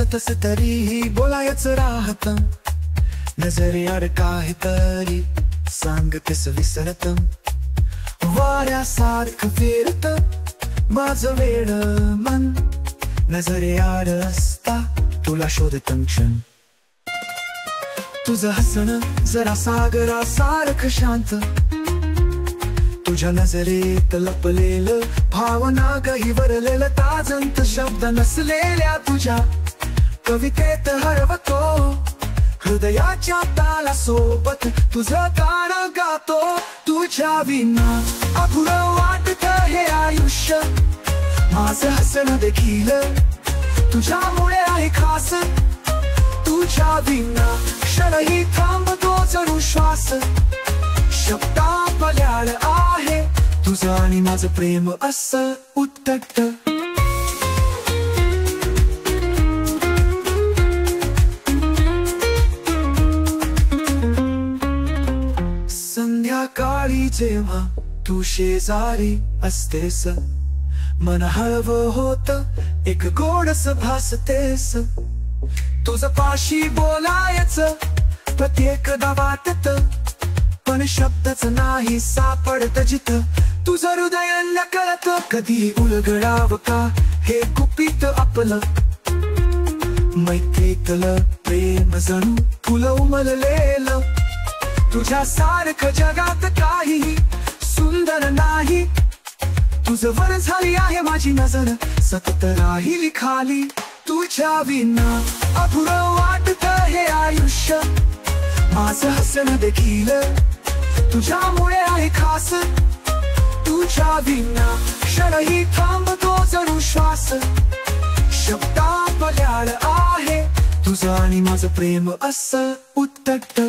दिसतस तरीही बोलायचं राहत, नजरेआड काहीतरी सांगतेस विसरत, वाऱ्यासारखं फिरत माझं वेड मन, नजरेआड असता तुला शोधत क्षण. तुझं हसणं जरा सागरासारखं शांत, तुझ्या नजरेत लपलेलं भावना गही वरलेलं ताजंत, शब्द नसलेल्या तुझ्या कवितेत हरवतो, हृदयाच्या तालासोबत तुझं गाणं गातो. तुझ्या विना अपुरं वाटतं हे आयुष्य, माझं हसणं देखील तुझ्यामुळे आहे खास. तुझ्या विना क्षणही थांबतो जणू श्वास, शब्दा पल्याळ आहे तुझं आणि माझं प्रेम असं उत्तट. संध्याकाळी जेव्हा तू शेजारी असतेस, मन हळवं होत एक गोडस भासतेस. तुझं पाशी बोलायचं प्रत्येकदा वाटत, पण शब्दच नाही सापडत जिथं तुझं हृदय नकळत. कधी उलगडावं का हे गुपित आपलं, मैत्रीतलं प्रेम जणू फुलं उमललेलं. तुझ्या सारखं जगात काहीही सुंदर नाही, तुझं वर झाली आहे माझी नजर सतत राहिली खाली. तुझ्या विना अपुरं वाटतं हे आयुष्य, माझं हसणं देखील तुझ्यामुळे आहे खास. तुझ्या विना क्षणही थांबतो जणू श्वास, शब्दा पल्याळ आहे तुझं आणि माझं प्रेम असं उत्तट.